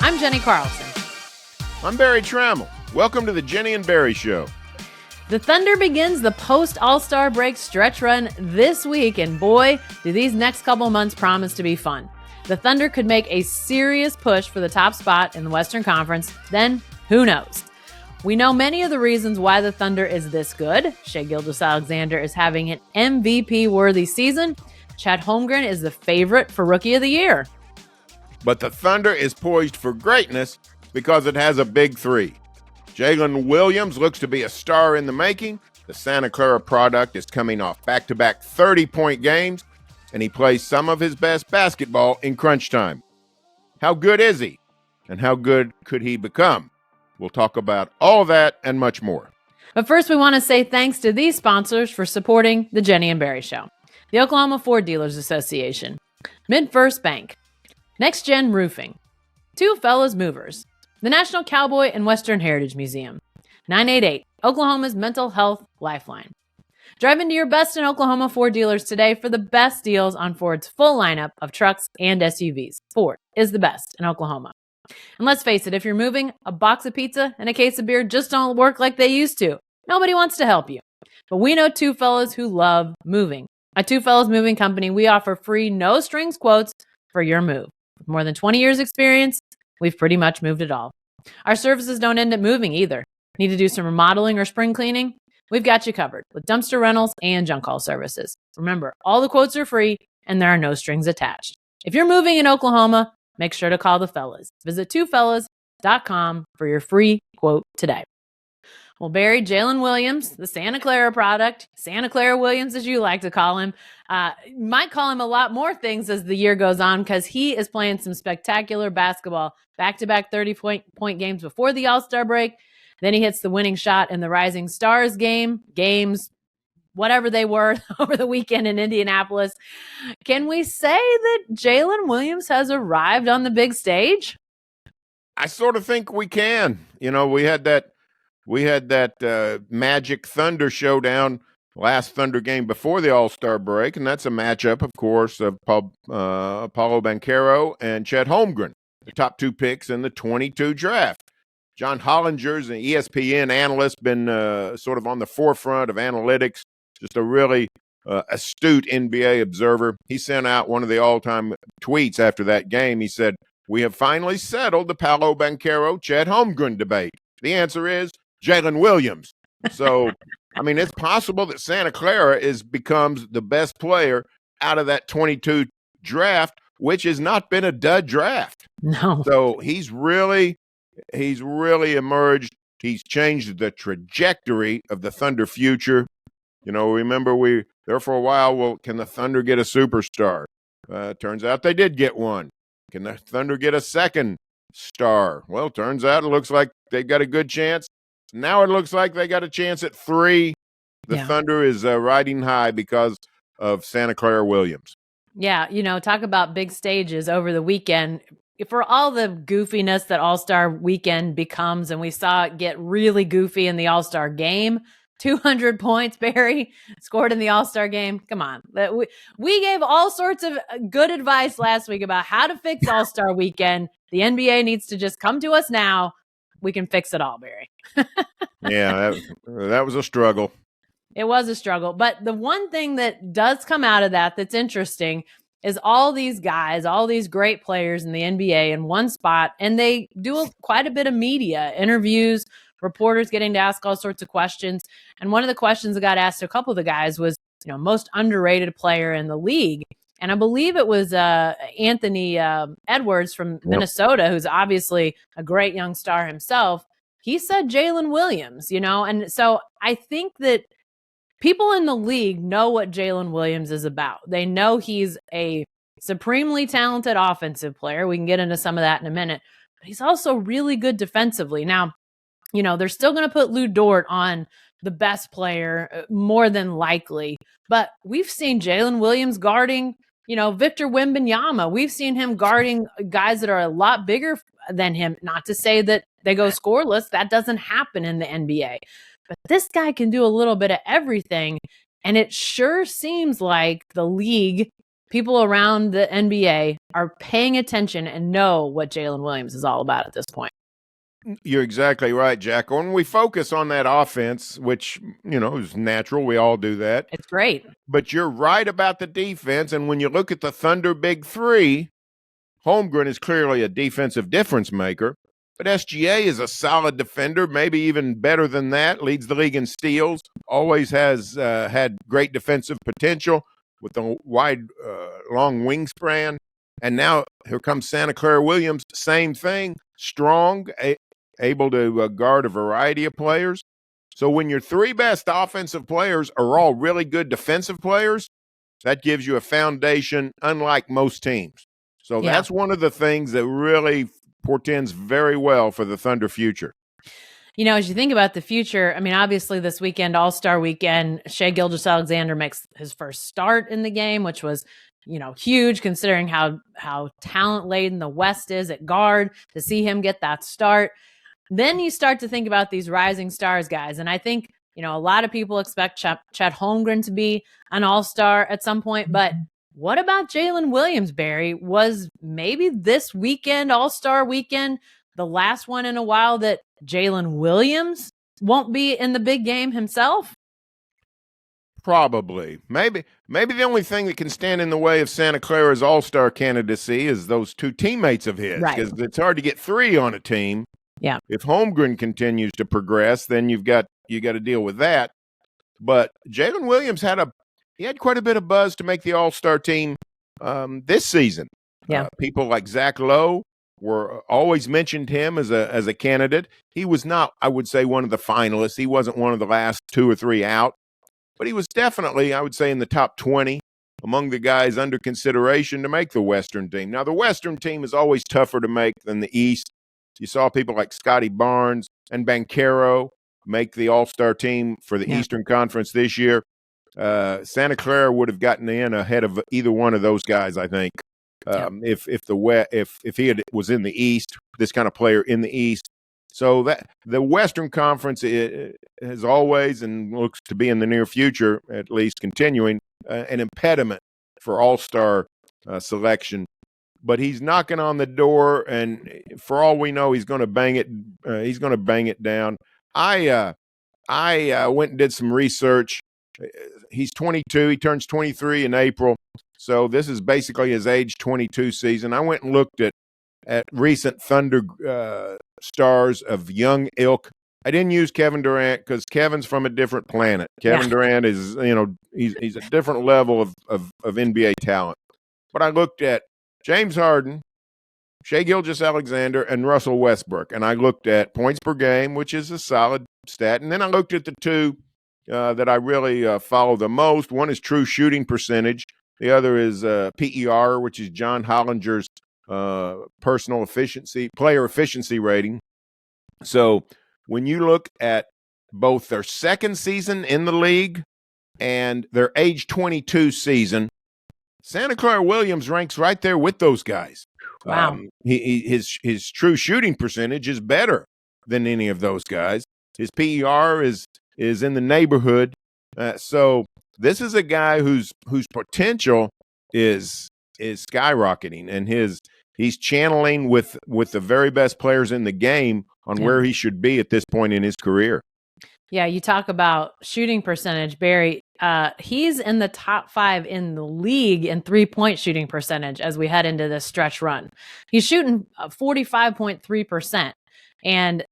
I'm Jenni Carlson. I'm Barry Tramel. Welcome to the Jenni and Berry Show. The Thunder begins the post-All-Star break stretch run this week, and boy, do these next couple months promise to be fun. The Thunder could make a serious push for the top spot in the Western Conference, then who knows? We know many of the reasons why the Thunder is this good. Shai Gilgeous-Alexander is having an MVP-worthy season. Chet Holmgren is the favorite for Rookie of the Year. But the Thunder is poised for greatness because it has a big three. Jalen Williams looks to be a star in the making. The Santa Clara product is coming off back-to-back 30-point games, and he plays some of his best basketball in crunch time. How good is he? And how good could he become? We'll talk about all that and much more. But first, we want to say thanks to these sponsors for supporting the Jenni and Berry Show. The Oklahoma Ford Dealers Association, MidFirst Bank, Next Gen Roofing, Two Fellas Movers, the National Cowboy and Western Heritage Museum, 988, Oklahoma's Mental Health Lifeline. Drive into your best in Oklahoma Ford dealers today for the best deals on Ford's full lineup of trucks and SUVs. Ford is the best in Oklahoma. And let's face it, if you're moving, a box of pizza and a case of beer just don't work like they used to. Nobody wants to help you. But we know two fellas who love moving. At Two Fellas Moving Company, we offer free, no-strings quotes for your move. With more than 20 years experience, we've pretty much moved it all. Our services don't end up moving either. Need to do some remodeling or spring cleaning? We've got you covered with dumpster rentals and junk haul services. Remember, all the quotes are free and there are no strings attached. If you're moving in Oklahoma, make sure to call the fellas. Visit twofellas.com for your free quote today. Well, Barry, Jalen Williams, the Santa Clara product, Santa Clara Williams, as you like to call him, might call him a lot more things as the year goes on because he is playing some spectacular basketball, back-to-back 30-point games before the All-Star break. Then he hits the winning shot in the Rising Stars games, whatever they were over the weekend in Indianapolis. Can we say that Jalen Williams has arrived on the big stage? I sort of think we can. You know, we had that Magic Thunder showdown last Thunder game before the All-Star break, and that's a matchup, of course, of Paolo Banchero and Chet Holmgren, the top two picks in the 22 draft. John Hollinger's an ESPN analyst, been sort of on the forefront of analytics, just a really astute NBA observer. He sent out one of the all-time tweets after that game. He said, "We have finally settled the Paolo Banchero-Chet Holmgren debate. The answer is Jalen Williams." So, I mean, it's possible that Santa Clara becomes the best player out of that 22 draft, which has not been a dud draft. No. So he's really emerged. He's changed the trajectory of the Thunder future. You know, remember we there for a while, well, can the Thunder get a superstar? Turns out they did get one. Can the Thunder get a second star? Well, turns out it looks like they got a good chance. Now it looks like they got a chance at 3. The Thunder is riding high because of Santa Clara Williams. Yeah, you know, talk about big stages over the weekend. For all the goofiness that All-Star weekend becomes, and we saw it get really goofy in the All-Star game, 200 points, Barry, scored in the All-Star game. Come on. We gave all sorts of good advice last week about how to fix All-Star weekend. The NBA needs to just come to us now. We can fix it all, Barry. Yeah, that was a struggle. It was a struggle. But the one thing that does come out of that's interesting is all these guys, all these great players in the NBA in one spot, and they do quite a bit of media interviews, reporters getting to ask all sorts of questions. And one of the questions that got asked to a couple of the guys was, you know, most underrated player in the league. And I believe it was Anthony Edwards from Minnesota, who's obviously a great young star himself. He said Jalen Williams, you know, and so I think that people in the league know what Jalen Williams is about. They know he's a supremely talented offensive player. We can get into some of that in a minute, but he's also really good defensively. Now, you know, they're still going to put Lou Dort on the best player more than likely, but we've seen Jalen Williams guarding, you know, Victor Wembanyama. We've seen him guarding guys that are a lot bigger than him. Not to say that they go scoreless. That doesn't happen in the NBA. But this guy can do a little bit of everything. And it sure seems like the league people around the NBA are paying attention and know what Jalen Williams is all about at this point. You're exactly right, Jack. When we focus on that offense, which, is natural, we all do that. It's great. But you're right about the defense. And when you look at the Thunder Big Three, Holmgren is clearly a defensive difference maker. But SGA is a solid defender, maybe even better than that, leads the league in steals, always has had great defensive potential with a wide, long wingspan. And now here comes Santa Clara Williams, same thing, strong, able to guard a variety of players. So when your three best offensive players are all really good defensive players, that gives you a foundation unlike most teams. So that's one of the things that really portends very well for the Thunder future. As you think about the future, I mean, obviously this weekend, All-Star weekend, Shai Gilgeous-Alexander makes his first start in the game, which was, huge considering how talent-laden the West is at guard. To see him get that start, then you start to think about these rising stars guys. And I think, a lot of people expect Chet Holmgren to be an All-Star at some point, but what about Jalen Williams, Barry? Was maybe this weekend, All-Star weekend, the last one in a while that Jalen Williams won't be in the big game himself? Probably. Maybe the only thing that can stand in the way of Santa Clara's All-Star candidacy is those two teammates of his, because it's hard to get three on a team. Yeah. If Holmgren continues to progress, then you got to deal with that. But Jalen Williams had quite a bit of buzz to make the All-Star team this season. Yeah. People like Zach Lowe were always mentioned him as a candidate. He was not, I would say, one of the finalists. He wasn't one of the last two or three out, but he was definitely, I would say, in the top 20 among the guys under consideration to make the Western team. Now, the Western team is always tougher to make than the East. You saw people like Scotty Barnes and Banchero make the All-Star team for the Eastern Conference this year. Santa Clara would have gotten in ahead of either one of those guys, I think. If he was in the East, this kind of player in the East. So that the Western Conference has always, and looks to be in the near future, at least continuing, an impediment for All-Star selection. But he's knocking on the door, and for all we know, he's going to bang it. He's going to bang it down. I went and did some research. He's 22. He turns 23 in April. So this is basically his age 22 season. I went and looked at recent Thunder stars of young ilk. I didn't use Kevin Durant because Kevin's from a different planet. Kevin Durant is, he's a different level of NBA talent. But I looked at James Harden, Shai Gilgeous-Alexander, and Russell Westbrook. And I looked at points per game, which is a solid stat. And then I looked at the two that I really follow the most. One is true shooting percentage. The other is PER, which is John Hollinger's player efficiency rating. So when you look at both their second season in the league and their age 22 season, Santa Clara Williams ranks right there with those guys. Wow. His true shooting percentage is better than any of those guys. His PER is in the neighborhood. So this is a guy whose potential is skyrocketing, and he's channeling with the very best players in the game on where he should be at this point in his career. Yeah, you talk about shooting percentage, Barry. He's in the top 5 in the league in 3-point shooting percentage as we head into this stretch run. He's shooting 45.3%. And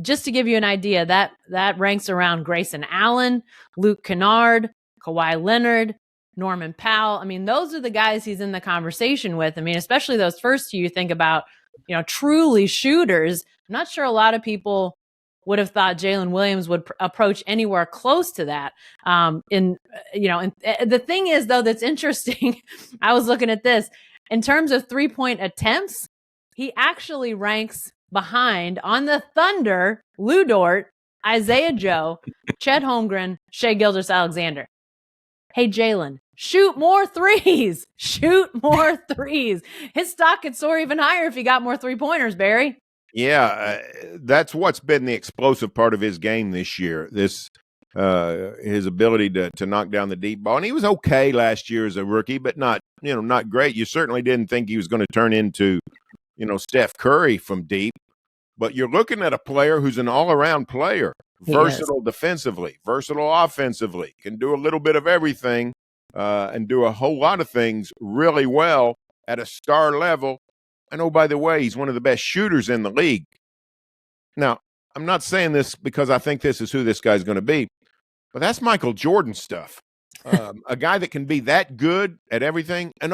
just to give you an idea, that ranks around Grayson Allen, Luke Kennard, Kawhi Leonard, Norman Powell. I mean, those are the guys he's in the conversation with. I mean, especially those first two, you think about, truly shooters. I'm not sure a lot of people would have thought Jalen Williams would approach anywhere close to that. And the thing is, though, that's interesting, I was looking at this, in terms of 3-point attempts, he actually ranks behind on the Thunder, Lou Dort, Isaiah Joe, Chet Holmgren, Shai Gilgeous-Alexander. Hey, Jalen, shoot more threes. Shoot more threes. His stock could soar even higher if he got more 3-pointers, Barry. Yeah, that's what's been the explosive part of his game this year. his ability to knock down the deep ball. And he was okay last year as a rookie, but not great. You certainly didn't think he was going to turn into, Steph Curry from deep. But you're looking at a player who's an all-around player, versatile defensively, versatile offensively, can do a little bit of everything and do a whole lot of things really well at a star level. And, oh, by the way, he's one of the best shooters in the league. Now, I'm not saying this because I think this is who this guy's going to be, but that's Michael Jordan stuff. A guy that can be that good at everything and,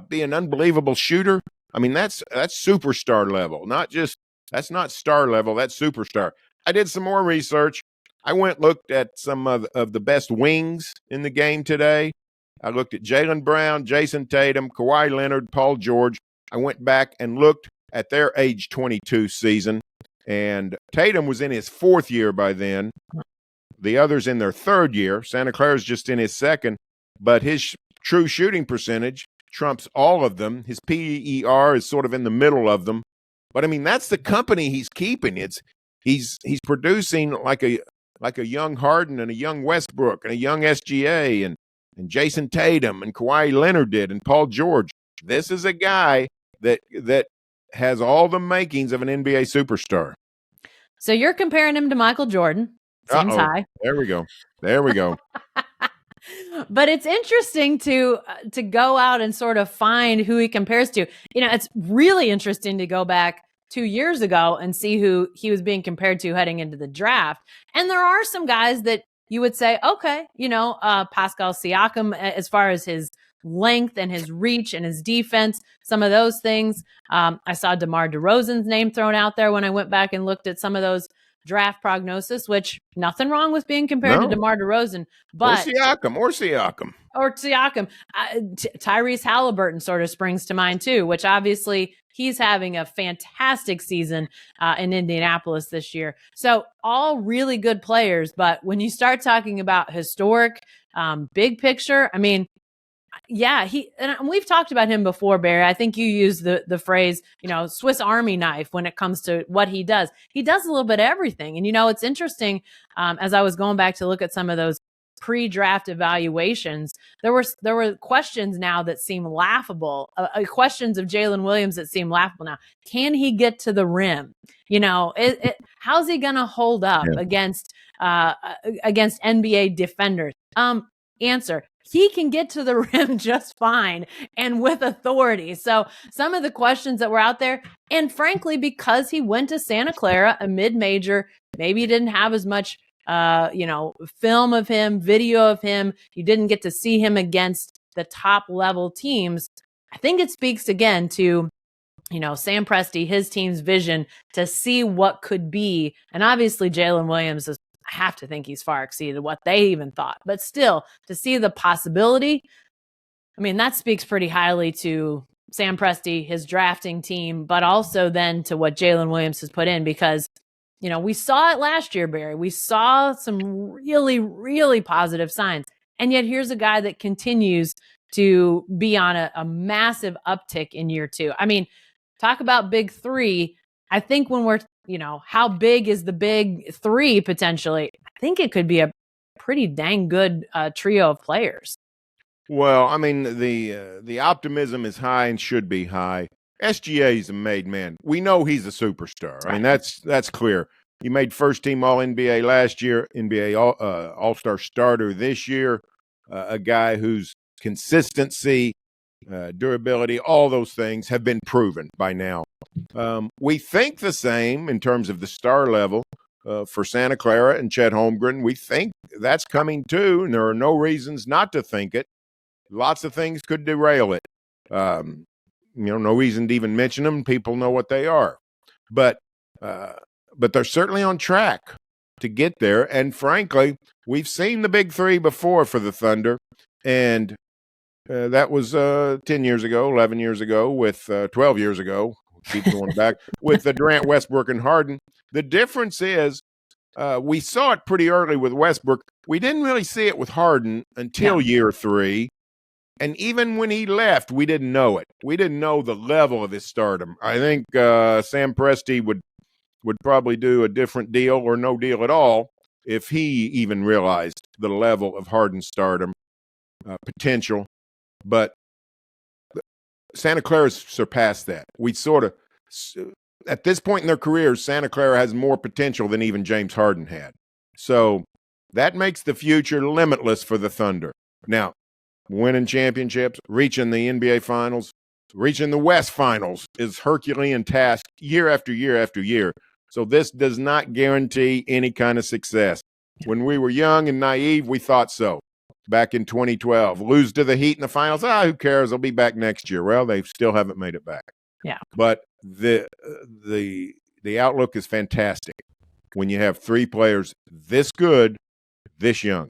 be an unbelievable shooter. I mean, that's superstar level, that's not star level, that's superstar. I did some more research. I looked at some of the best wings in the game today. I looked at Jaylen Brown, Jason Tatum, Kawhi Leonard, Paul George. I went back and looked at their age 22 season, and Tatum was in his fourth year by then. The others in their third year. Santa Clara's just in his second, but his true shooting percentage trumps all of them. His PER is sort of in the middle of them. But I mean, that's the company he's keeping. He's producing like a young Harden and a young Westbrook and a young SGA and Jason Tatum and Kawhi Leonard did and Paul George. This is a guy that has all the makings of an NBA superstar. So you're comparing him to Michael Jordan. Seems high. There we go. But it's interesting to go out and sort of find who he compares to. It's really interesting to go back 2 years ago and see who he was being compared to heading into the draft. And there are some guys that you would say, okay, Pascal Siakam, as far as his length and his reach and his defense, some of those things. I saw DeMar DeRozan's name thrown out there when I went back and looked at some of those draft prognosis, which nothing wrong with being compared to DeMar DeRozan, but or Siakam. Tyrese Halliburton sort of springs to mind too, which obviously he's having a fantastic season in Indianapolis this year. So all really good players, but when you start talking about historic, big picture, I mean, yeah, and we've talked about him before, Barry. I think you use the phrase, Swiss Army knife when it comes to what he does. He does a little bit of everything. And, it's interesting, as I was going back to look at some of those pre-draft evaluations, there were questions now that seem laughable, questions of Jalen Williams that seem laughable now. Can he get to the rim? How's he going to hold up against NBA defenders? Answer. He can get to the rim just fine and with authority. So some of the questions that were out there, and frankly, because he went to Santa Clara, a mid-major, maybe he didn't have as much, film of him, video of him. You didn't get to see him against the top level teams. I think it speaks again to, Sam Presti, his team's vision to see what could be. And obviously Jalen Williams is, I have to think he's far exceeded what they even thought. But still, to see the possibility, I mean, that speaks pretty highly to Sam Presti, his drafting team, but also then to what Jalen Williams has put in because, we saw it last year, Barry. We saw some really, really positive signs. And yet here's a guy that continues to be on a massive uptick in year two. I mean, talk about big three. I think when we're how big is the big three potentially? I think it could be a pretty dang good trio of players. Well, I mean, the optimism is high and should be high. SGA is a made man. We know he's a superstar. I mean, that's clear. He made first team All NBA last year, NBA All-Star starter this year. A guy whose consistency, durability, all those things have been proven by now. We think the same in terms of the star level for Santa Clara and Chet Holmgren. We think that's coming too, and there are no reasons not to think it. Lots of things could derail it. No reason to even mention them. People know what they are. But they're certainly on track to get there. And frankly, we've seen the big three before for the Thunder. And that was 10 years ago, 11 years ago, with 12 years ago. Keep going back with the Durant, Westbrook, and Harden. The difference is we saw it pretty early with Westbrook. We didn't really see it with Harden until year three. And even when he left, we didn't know it. We didn't know the level of his stardom. I think Sam Presti would probably do a different deal or no deal at all if he even realized the level of Harden's stardom potential. But Santa Clara's surpassed that. We sort of, at this point in their careers, Santa Clara has more potential than even James Harden had. So that makes the future limitless for the Thunder. Now, winning championships, reaching the NBA Finals, reaching the West Finals is Herculean task year after year after year. So this does not guarantee any kind of success. When we were young and naive, we thought so. Back in 2012, lose to the Heat in the finals. Who cares? They'll be back next year. Well, they still haven't made it back. Yeah. But the outlook is fantastic when you have three players this good, this young.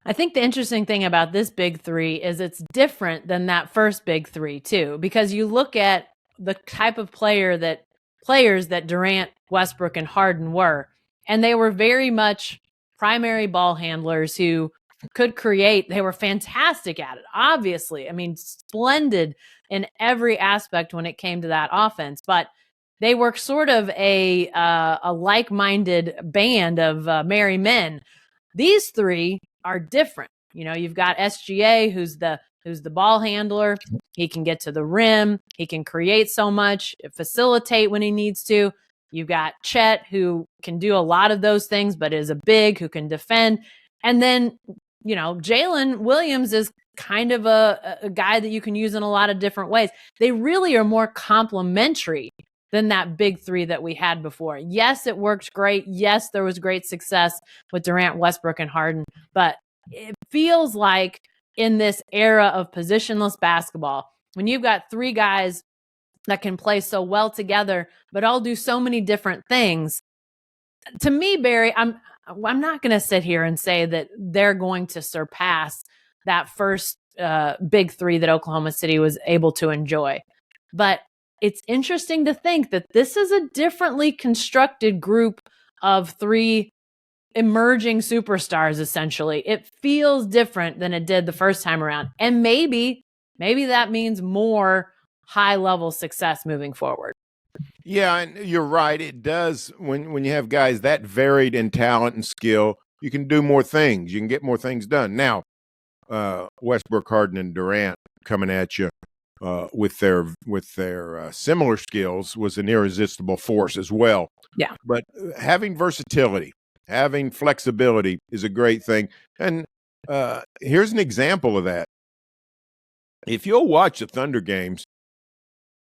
I think the interesting thing about this big three is it's different than that first big three too, because you look at the type of players that Durant, Westbrook, and Harden were, and they were very much primary ball handlers who could create. They were fantastic at it, obviously. I mean, splendid in every aspect when it came to that offense, but they were sort of a like-minded band of merry men. These three are different. You know, you've got SGA, who's the ball handler. He can get to the rim. He can create so much, facilitate when he needs to. You've got Chet, who can do a lot of those things, but is a big who can defend. And then, you know, Jalen Williams is kind of a guy that you can use in a lot of different ways. They really are more complementary than that big three that we had before. Yes, it worked great. Yes, there was great success with Durant, Westbrook, and Harden. But it feels like in this era of positionless basketball, when you've got three guys that can play so well together, but all do so many different things, to me, Barry, I'm not going to sit here and say that they're going to surpass that first big three that Oklahoma City was able to enjoy. But it's interesting to think that this is a differently constructed group of three emerging superstars, essentially. It feels different than it did the first time around. And maybe that means more high-level success moving forward. Yeah, and you're right. It does. When you have guys that varied in talent and skill, you can do more things. You can get more things done. Now, Westbrook, Harden, and Durant coming at you with their similar skills was an irresistible force as well. Yeah. But having versatility, having flexibility is a great thing. And here's an example of that. If you'll watch the Thunder games,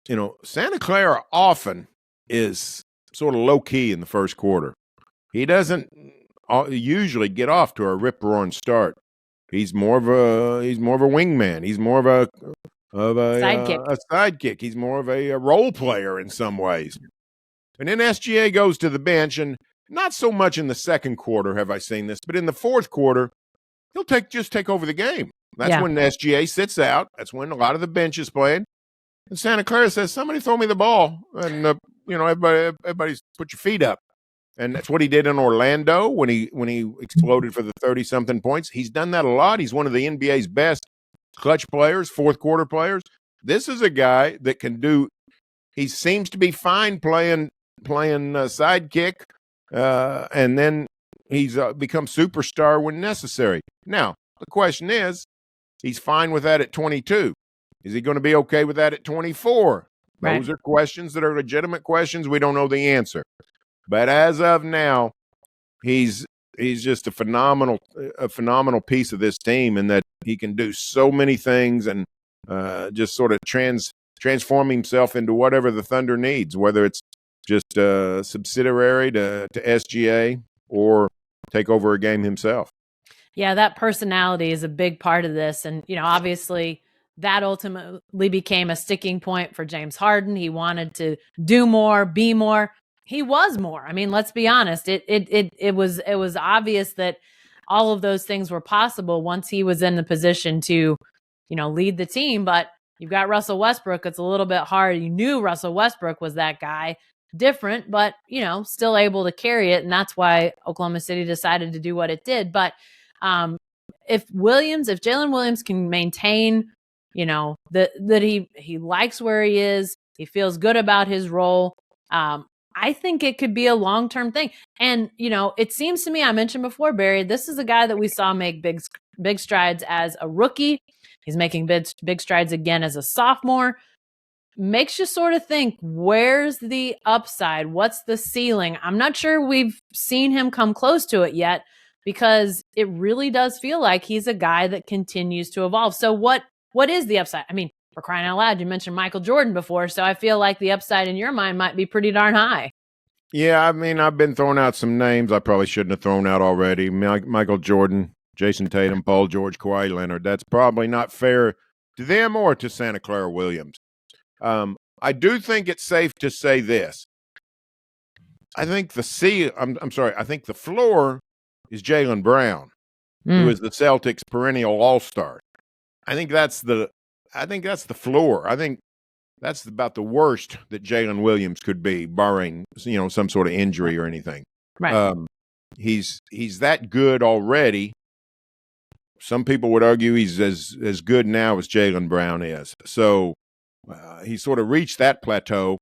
you know, Santa Clara often is sort of low-key in the first quarter. He doesn't usually get off to a rip-roaring start. He's more of a wingman. He's more of a sidekick. He's more of a role player in some ways. And then SGA goes to the bench, and not so much in the second quarter have I seen this, but in the fourth quarter, he'll just take over the game. That's when SGA sits out. That's when a lot of the bench is playing. And Santa Clara says, somebody throw me the ball. And, you know, everybody's put your feet up. And that's what he did in Orlando when he exploded for the 30-something points. He's done that a lot. He's one of the NBA's best clutch players, fourth quarter players. This is a guy that can do – he seems to be fine playing sidekick, and then he's become superstar when necessary. Now, the question is, he's fine with that at 22. Is he going to be okay with that at 24? Right. Those are questions that are legitimate questions. We don't know the answer. But as of now, he's just a phenomenal piece of this team, in that he can do so many things and just sort of transform himself into whatever the Thunder needs, whether it's just a subsidiary to SGA or take over a game himself. Yeah, that personality is a big part of this. And, you know, obviously that ultimately became a sticking point for James Harden. He wanted to do more, be more. He was more. I mean, let's be honest. It was obvious that all of those things were possible once he was in the position to, you know, lead the team. But you've got Russell Westbrook. It's a little bit hard. You knew Russell Westbrook was that guy. Different, but, you know, still able to carry it. And that's why Oklahoma City decided to do what it did. But if Jalen Williams can maintain, you know, that he likes where he is, he feels good about his role, I think it could be a long-term thing. And, it seems to me, I mentioned before, Barry, this is a guy that we saw make big strides as a rookie. He's making big strides again as a sophomore. Makes you sort of think, where's the upside? What's the ceiling? I'm not sure we've seen him come close to it yet, because it really does feel like he's a guy that continues to evolve. So what is the upside? I mean, for crying out loud, you mentioned Michael Jordan before, so I feel like the upside in your mind might be pretty darn high. Yeah, I mean, I've been throwing out some names I probably shouldn't have thrown out already. Michael Jordan, Jason Tatum, Paul George, Kawhi Leonard. That's probably not fair to them or to Santa Clara Williams. I do think it's safe to say this. I think I think the floor is Jaylen Brown, who is the Celtics' perennial all-star. I think that's the floor. I think that's about the worst that Jalen Williams could be, barring some sort of injury or anything. Right. He's that good already. Some people would argue he's as good now as Jaylen Brown is. So he sort of reached that plateau.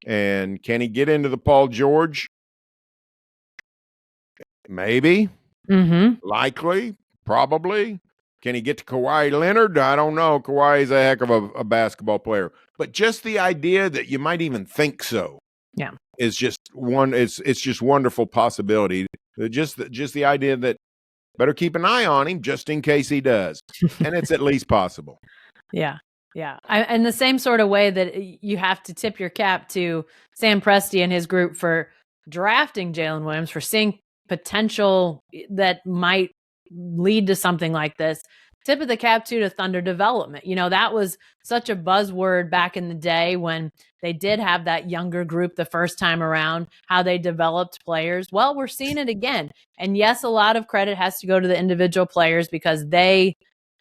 And can he get into the Paul George? Maybe. Likely. Probably. Can he get to Kawhi Leonard? I don't know. Kawhi is a heck of a basketball player. But just the idea that you might even think so, is just it's just wonderful possibility. Just the idea that better keep an eye on him just in case he does. And it's at least possible. Yeah. In the same sort of way that you have to tip your cap to Sam Presti and his group for drafting Jalen Williams, for seeing potential that might lead to something like this. Tip of the cap to Thunder development. That was such a buzzword back in the day when they did have that younger group the first time around, how they developed players. Well, we're seeing it again. And yes, a lot of credit has to go to the individual players because they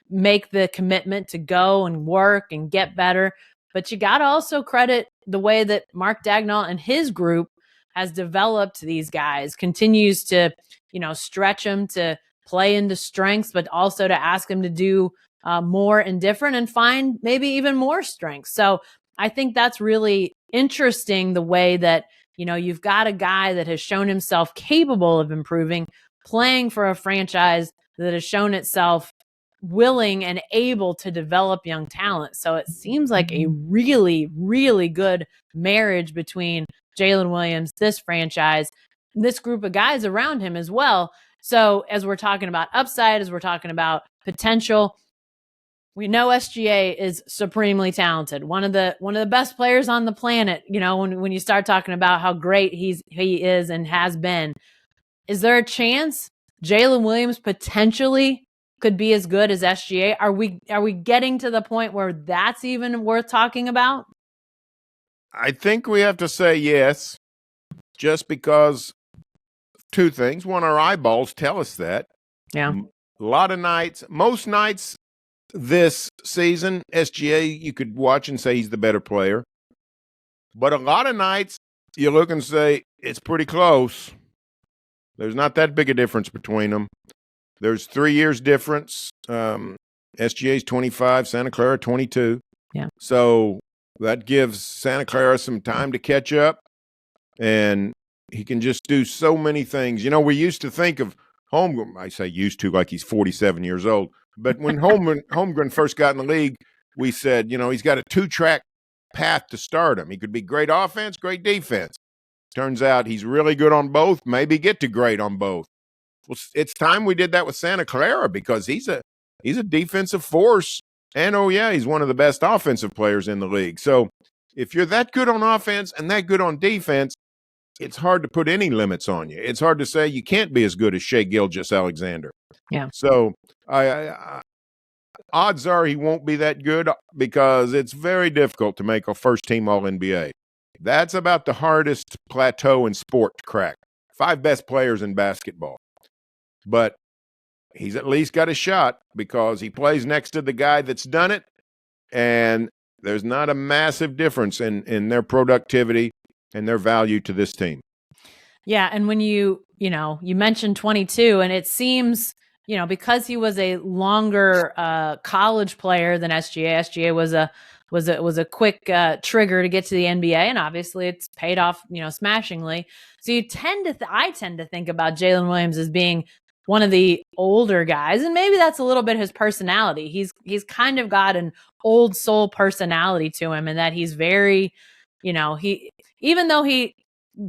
make the commitment to go and work and get better. But you got to also credit the way that Mark Dagnall and his group has developed these guys, continues to, stretch them to play into strengths, but also to ask them to do more and different and find maybe even more strengths. So I think that's really interesting, the way that, you've got a guy that has shown himself capable of improving, playing for a franchise that has shown itself willing and able to develop young talent. So it seems like a really, really good marriage between Jalen Williams, this franchise, this group of guys around him as well. So as we're talking about upside, as we're talking about potential, we know SGA is supremely talented. One of the best players on the planet. When you start talking about how great he is and has been, is there a chance Jalen Williams potentially could be as good as SGA? Are we getting to the point where that's even worth talking about? I think we have to say yes, just because two things. One, our eyeballs tell us that. Yeah. A lot of nights, most nights this season, SGA, you could watch and say he's the better player. But a lot of nights, you look and say, it's pretty close. There's not that big a difference between them. There's 3 years difference. SGA's 25, Santa Clara 22. Yeah. So that gives Santa Clara some time to catch up, and he can just do so many things. We used to think of Holmgren. I say used to like he's 47 years old. But when Holmgren first got in the league, we said, he's got a 2-track path to stardom. He could be great offense, great defense. Turns out he's really good on both, maybe get to great on both. Well, it's time we did that with Santa Clara, because he's a defensive force. And, he's one of the best offensive players in the league. So if you're that good on offense and that good on defense, it's hard to put any limits on you. It's hard to say you can't be as good as Shai Gilgeous-Alexander. Yeah. So odds are he won't be that good, because it's very difficult to make a first-team All-NBA. That's about the hardest plateau in sport to crack. 5 best players in basketball. But he's at least got a shot, because he plays next to the guy that's done it, and there's not a massive difference in their productivity and their value to this team. Yeah, and when you mentioned 22, and it seems, because he was a longer college player than SGA. SGA was a was a quick trigger to get to the NBA, and obviously it's paid off, smashingly. So I tend to think about Jalen Williams as being one of the older guys, and maybe that's a little bit his personality. He's kind of got an old soul personality to him, and that he's very, even though he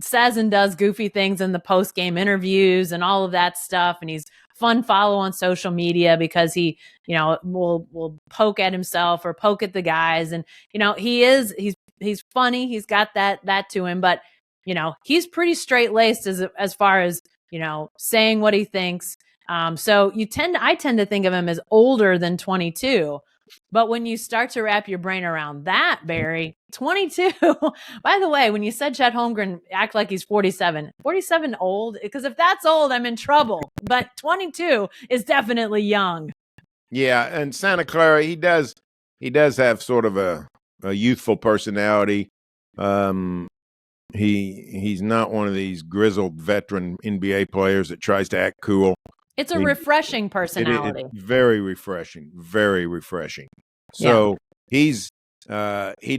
says and does goofy things in the post-game interviews and all of that stuff, and he's fun follow on social media because he, will poke at himself or poke at the guys, and he's funny. He's got that to him, but he's pretty straight-laced as far as saying what he thinks. So I tend to think of him as older than 22. But when you start to wrap your brain around that, Barry, 22, by the way, when you said Chet Holmgren act like he's 47 old? Because if that's old, I'm in trouble. But 22 is definitely young. Yeah, and Santa Clara, he does have sort of a youthful personality. He's not one of these grizzled veteran NBA players that tries to act cool. It's a refreshing personality. It's very refreshing, very refreshing. So he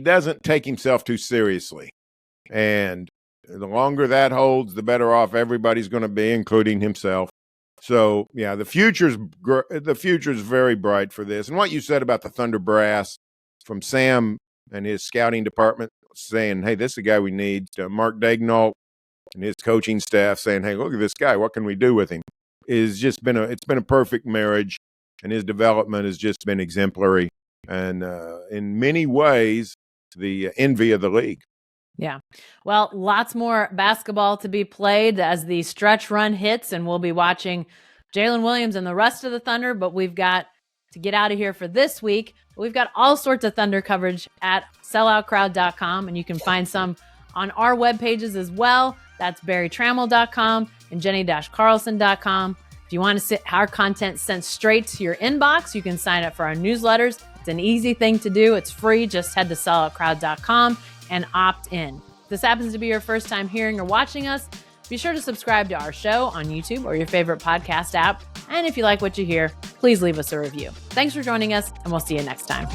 doesn't take himself too seriously. And the longer that holds, the better off everybody's going to be, including himself. So, yeah, the future's very bright for this. And what you said about the Thunder brass from Sam and his scouting department saying, hey, this is the guy we need, to Mark Daignault and his coaching staff saying, hey, look at this guy, what can we do with him? It's been a perfect marriage, and his development has just been exemplary, and in many ways the envy of the league. Yeah. Well, lots more basketball to be played as the stretch run hits, and we'll be watching Jalen Williams and the rest of the Thunder, but we've got to get out of here for this week. We've got all sorts of Thunder coverage at selloutcrowd.com, and you can find some on our web pages as well. That's barrytramel.com and Jenni-Carlson.com. If you want to see our content sent straight to your inbox, you can sign up for our newsletters. It's an easy thing to do. It's free. Just head to selloutcrowd.com and opt in. If this happens to be your first time hearing or watching us, be sure to subscribe to our show on YouTube or your favorite podcast app. And if you like what you hear, please leave us a review. Thanks for joining us, and we'll see you next time.